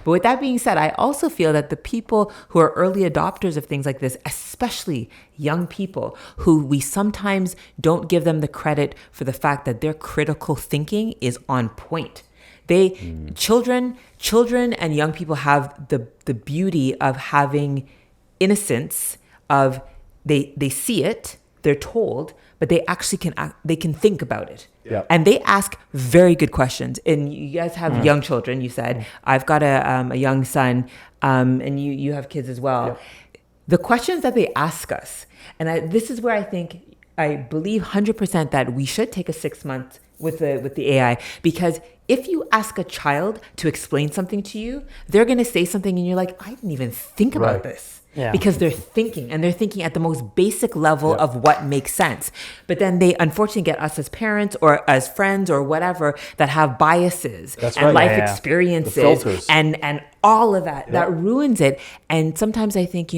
But with that being said, I also feel that the people who are early adopters of things like this, especially young people, who we sometimes don't give them the credit for the fact that their critical thinking is on point. Children and young people have the beauty of having innocence of they see it, they're told, but they actually can think about it. Yeah. And they ask very good questions. And you guys have young children, you said. I've got a young son, and you have kids as well. Yeah. The questions that they ask us, and this is where I believe 100% that we should take a 6 months with the AI, because if you ask a child to explain something to you, they're going to say something and you're like, I didn't even think about this. Yeah. Because they're thinking at the most basic level of what makes sense. But then they unfortunately get us as parents or as friends or whatever that have biases and life experiences and all of that. That ruins it. And sometimes I think,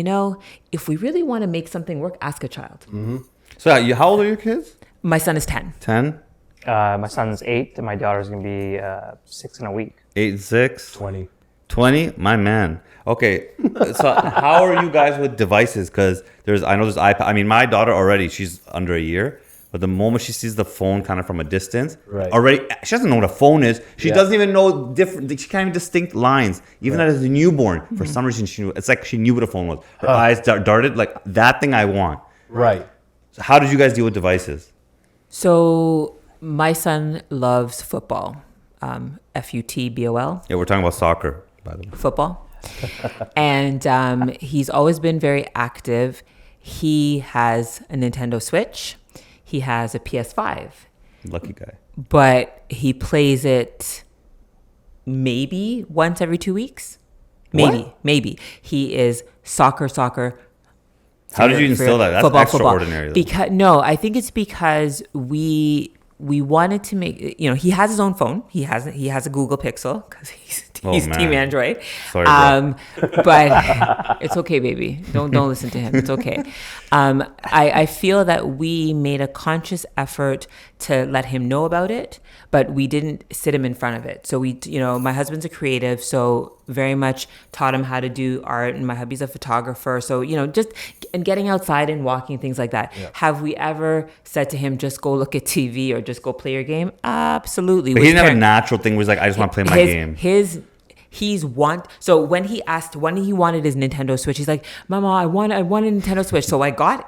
if we really want to make something work, ask a child. Mm-hmm. So how old are your kids? My son is 10. 10? My son's 8 and my daughter's going to be 6 in a week. 8, 6? 20. 20? My man. Okay, so how are you guys with devices? Because I know there's iPad. I mean, my daughter already, she's under a year. But the moment she sees the phone kind of from a distance, already, she doesn't know what a phone is. She doesn't even know she can't even distinct lines. Even as a newborn, for some reason, it's like she knew what a phone was. Her eyes darted like, that thing I want. Right. So how did you guys deal with devices? So my son loves football. FUTBOL. Yeah, we're talking about soccer, by the way. Football. And he's always been very active. He has a Nintendo Switch. He has a PS5. Lucky guy. But he plays it maybe once every 2 weeks. Maybe. He is soccer. How did you instill that? That's football, extraordinary. I think it's because we wanted to make, he has his own phone. He has a Google Pixel because he's Team Android. Sorry, but it's okay, baby. Don't listen to him. It's okay. I feel that we made a conscious effort to let him know about it, but we didn't sit him in front of it. So my husband's a creative, so very much taught him how to do art, and my hubby's a photographer. So, just and getting outside and walking, things like that. Yeah. Have we ever said to him, just go look at TV or just go play your game? Absolutely. But he didn't have a natural thing where he's like, I just want to play my game. So when he wanted his Nintendo Switch, he's like, Mama, I want a Nintendo Switch. So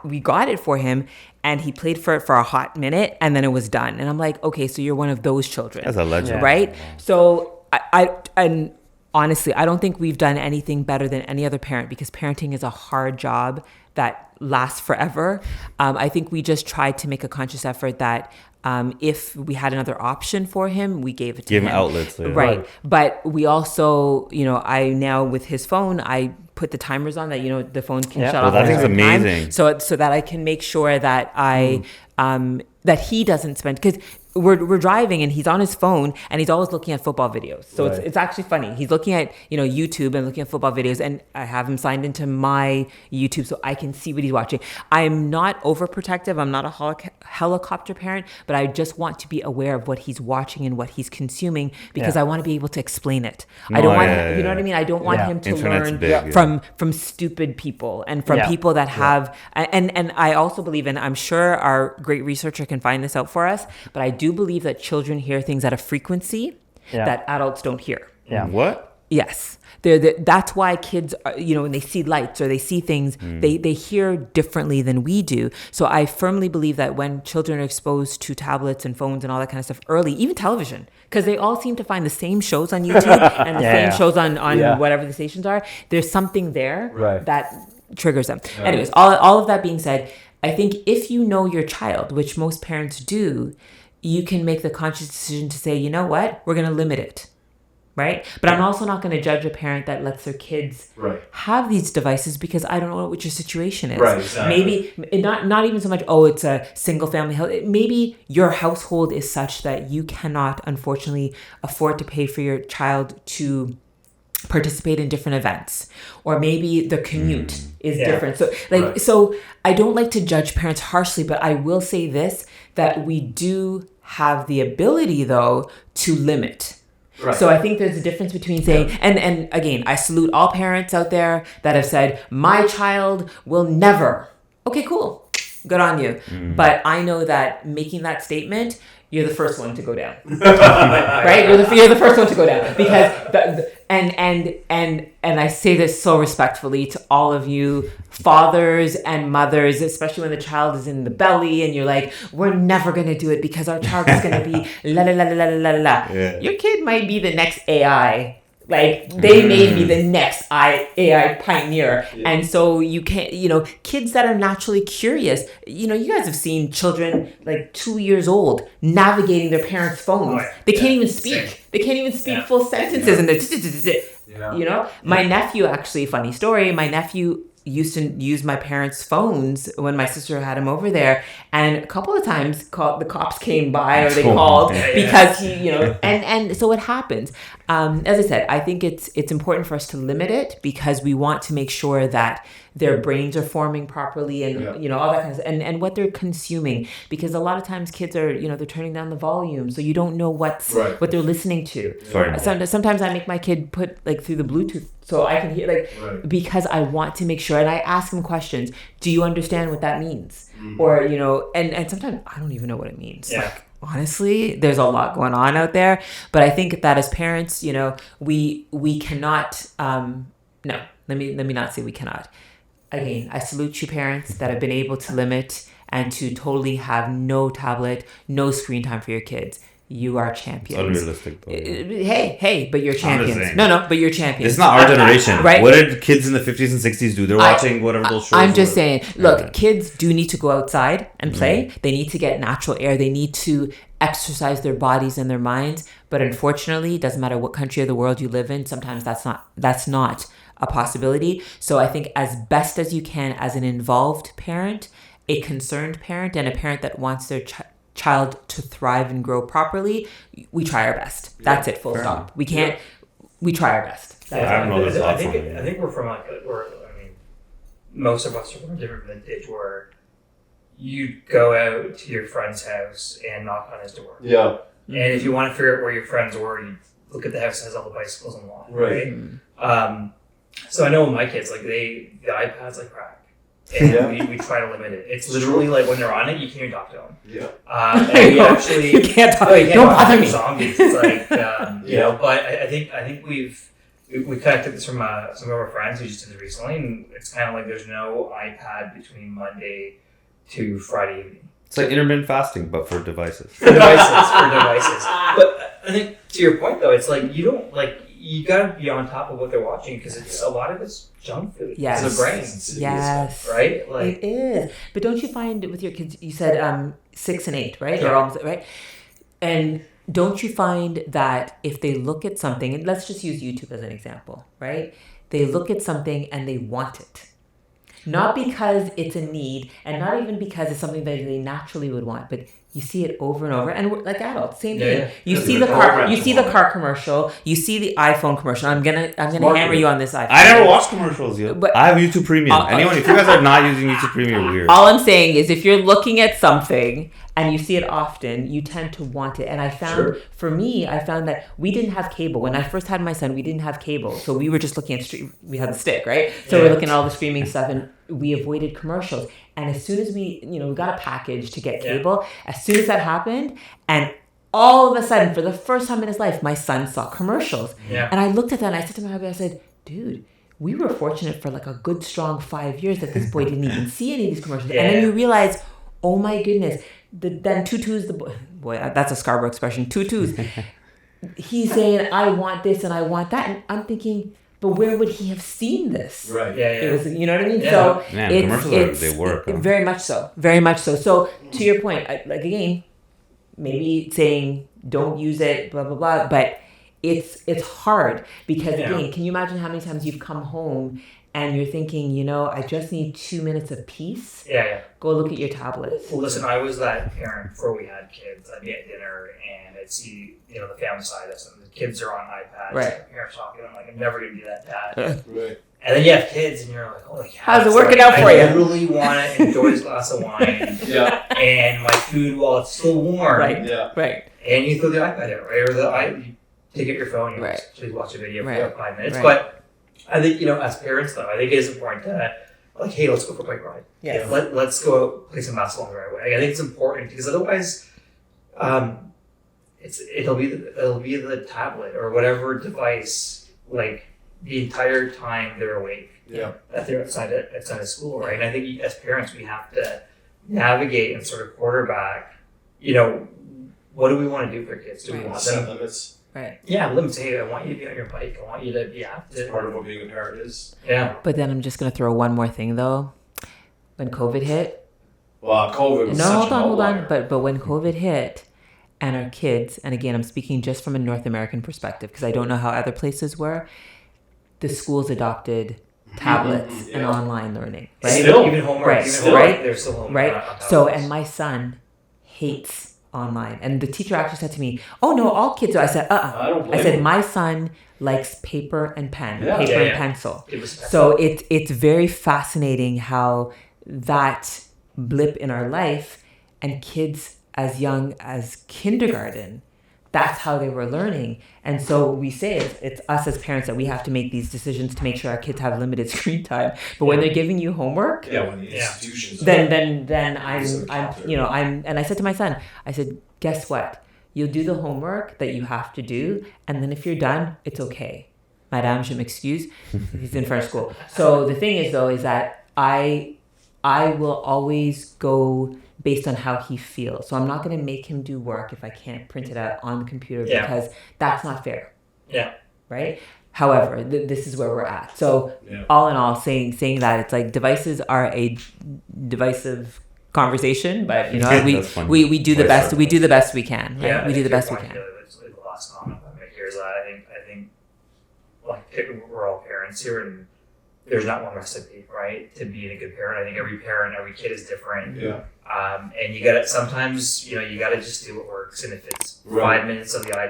we got it for him, and he played for it for a hot minute, and then it was done. And I'm like, okay, so you're one of those children. That's a legend. Right? So and honestly, I don't think we've done anything better than any other parent, because parenting is a hard job that lasts forever. I think we just tried to make a conscious effort that if we had another option for him, we gave it to him. Give him outlets. Yeah. Right. But we also, I now with his phone, I put the timers on that, the phone can shut off. That thing's amazing. So that I can make sure that that he doesn't spend, because we're driving and he's on his phone and he's always looking at football videos. So it's actually funny. He's looking at, YouTube and looking at football videos, and I have him signed into my YouTube so I can see what he's watching. I'm not overprotective. I'm not a helicopter parent, but I just want to be aware of what he's watching and what he's consuming, because I want to be able to explain it. I don't want, you know what I mean? I don't want him to learn from stupid people and from people that have, and I also believe, and I'm sure our great researcher can find this out for us, but I do believe that children hear things at a frequency that adults don't hear. Yeah. What? Yes. That's why kids, when they see lights or they see things, they hear differently than we do. So I firmly believe that when children are exposed to tablets and phones and all that kind of stuff early, even television, because they all seem to find the same shows on YouTube and the same shows on whatever the stations are, there's something there that triggers them. Right. Anyways, all of that being said, I think if you know your child, which most parents do, you can make the conscious decision to say, you know what, we're going to limit it, right? But I'm also not going to judge a parent that lets their kids have these devices, because I don't know what your situation is. Right, exactly. Maybe not even so much, it's a single family house. Maybe your household is such that you cannot, unfortunately, afford to pay for your child to participate in different events, or maybe the commute is different. So so I don't like to judge parents harshly, but I will say this, that we do have the ability though to limit. Right. So I think there's a difference between saying, and again, I salute all parents out there that have said, my child will never. Okay, cool. Good on you. But I know that making that statement, you're the first one to go down. Right? You're the first one to go down. Because, and I say this so respectfully to all of you fathers and mothers, especially when the child is in the belly and you're like, we're never going to do it because our child is going to be la la la la la la la. Yeah. Your kid might be the next AI. Like, they may be the next AI pioneer. Yeah. And so you can't, kids that are naturally curious, you guys have seen children like 2 years old navigating their parents' phones. They can't even speak. They can't even speak full sentences. And they're, my nephew, actually, funny story, my nephew used to use my parents' phones when my sister had him over there, and a couple of times the cops came by, or they called because he, and so it happens. As I said, I think it's important for us to limit it because we want to make sure that their brains are forming properly and all that kind of stuff, and what they're consuming, because a lot of times kids are they're turning down the volume, so you don't know what they're listening to. Sometimes I make my kid put through the Bluetooth so I can hear because I want to make sure, and I ask them questions. Do you understand what that means? Or and sometimes I don't even know what it means. Honestly, there's a lot going on out there, but I think that as parents, we cannot. No, let me not say we cannot. Again, I salute you parents that have been able to limit and to totally have no tablet, no screen time for your kids. You are champions. It's unrealistic, though. Hey, but you're champions. No, but you're champions. It's not our generation. Right? What did kids in the 50s and 60s do? They're watching whatever those shows I'm just saying, look, kids do need to go outside and play. They need to get natural air. They need to exercise their bodies and their minds. But unfortunately, it doesn't matter what country of the world you live in, sometimes that's not a possibility. So I think as best as you can, as an involved parent, a concerned parent, and a parent that wants their child to thrive and grow properly, we try our best. That's it, full stop. We can't, we try our best. I think we're from most of us are from a different vintage where you go out to your friend's house and knock on his door. Yeah. And if you want to figure out where your friends were, you look at the house that has all the bicycles on the lawn. Right. So I know with my kids, the iPad's like crack. And we try to limit it. It's literally like when they're on it, you can't even talk to them. Yeah. And we actually you can't talk. Don't bother me. Zombies. It's like but I think we kind of took this from some of our friends who just did it recently, and it's kind of like there's no iPad between Monday to Friday evening. It's like intermittent fasting, but for devices. For devices. But I think to your point though, it's like you gotta be on top of what they're watching because it's a lot of it's junk food. Yes. It's their brains. Yes. Right? It is. But don't you find with your kids, you said 6 and 8, right? Yeah. Or almost, right? And don't you find that if they look at something, and let's just use YouTube as an example, right? They look at something and they want it. Not because it's a need, and not even because it's something that they naturally would want, but you see it over and over, and like adults, same thing. You see the car commercial, you see the iPhone commercial. I'm gonna hammer you on this iPhone. I never watch commercials yet. But I have YouTube Premium. If you guys are not using YouTube Premium, you're weird. All I'm saying is, if you're looking at something and you see it often, you tend to want it. And I found, for me, that we didn't have cable. When I first had my son, we didn't have cable. So we were just looking at we had the stick, right? So we're looking at all the streaming stuff, and we avoided commercials. And as soon as we got a package to get cable, as soon as that happened, and all of a sudden, for the first time in his life, my son saw commercials. Yeah. And I looked at that and I said to my husband, I said, dude, we were fortunate for a good, strong 5 years that this boy didn't even see any of these commercials. Yeah. And then you realize, oh my goodness, then tutus, the boy, that's a Scarborough expression, tutus. He's saying, I want this and I want that. And I'm thinking, but where would he have seen this? Right. Yeah. It was, you know what I mean? Yeah. So commercials they work. Huh? Very much so. Very much so. So to your point, again, maybe saying don't use it, blah, blah, blah. But it's hard because, again, can you imagine how many times you've come home and you're thinking, I just need 2 minutes of peace? Yeah. Go look at your tablet. Well, listen, I was that parent before we had kids. I'd be at dinner and I'd see, the family side of something. The kids are on iPads. Right. The parents talking. I'm like, I'm never going to be that dad. Right. And then you have kids and you're like, holy cow. How's it working out for you? I really want to enjoy this glass of wine. Yeah. And my food while it's still warm. Right. Yeah. Right. And you throw the iPad out, right? Or you take out your phone, you Right. please watch a video for Right. about 5 minutes. Right. But I think, as parents though, I think it is important to like, hey, let's go for a bike ride. Yes. Let's go out, play some basketball on the right way. I think it's important because otherwise, it'll be the tablet or whatever device, like the entire time they're awake. Yeah. That they're outside of school, right? And I think as parents, we have to navigate and sort of quarterback. What do we want to do for kids? Do we want Set them? limits. Right. Yeah, limits. Hey, I want you to be on your bike. I want you to be active. It's part of what being a parent is. Yeah. But then I'm just going to throw one more thing though. When COVID hit, Well, COVID was such hold an on. outlier. But when COVID hit and our kids, and again, I'm speaking just from a North American perspective because I don't know how other places were, the schools adopted tablets and online learning, right? Still. Even homework. Right. Even Still. homework, Right. There's still homework. Right. on So, tablets. and my son hates online. And the teacher actually said to me, "Oh no, all kids do." I said, I don't blame I said, him. my son likes paper and pen, Yeah. paper Yeah, and yeah. pencil. Give us a So it's very fascinating how that blip in our life and kids as young as kindergarten, that's how they were learning. And so we say it's us as parents that we have to make these decisions to make sure our kids have limited screen time. But when they're giving you homework, Yeah, when the institutions. then and I said to my son, I said, guess what? You'll do the homework that you have to do, and then if you're done, it's okay. Madame, je m'excuse. He's in French school. So the thing is though, is that I will always go based on how he feels. So I'm not going to make him do work if I can't print it out on the computer because that's not fair. Yeah. Right? However, this is where we're at. So Yeah. all in all, saying that it's like devices are a divisive conversation, but That's funny. we do the best we can. Right? Yeah, We do the best we point, can. The last comment I make here is that I think like we're all parents here, and there's not one recipe, right, to being a good parent. I think every kid is different. Yeah. And you gotta sometimes you gotta just do what works, and if it's Right. 5 minutes of the iPad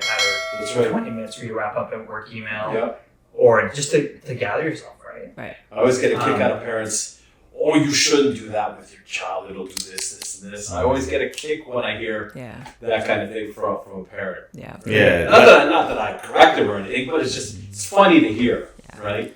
That's or right. 20 minutes for you to wrap up a work email, Yeah. or just to gather yourself, right? Right. I always get a kick out of parents. Oh, you shouldn't do that with your child. It'll do this, this, and this. I always get a kick when I hear Yeah. that kind of thing from a parent. Yeah. Yeah. Not that I correct them or anything, but it's funny to hear, right?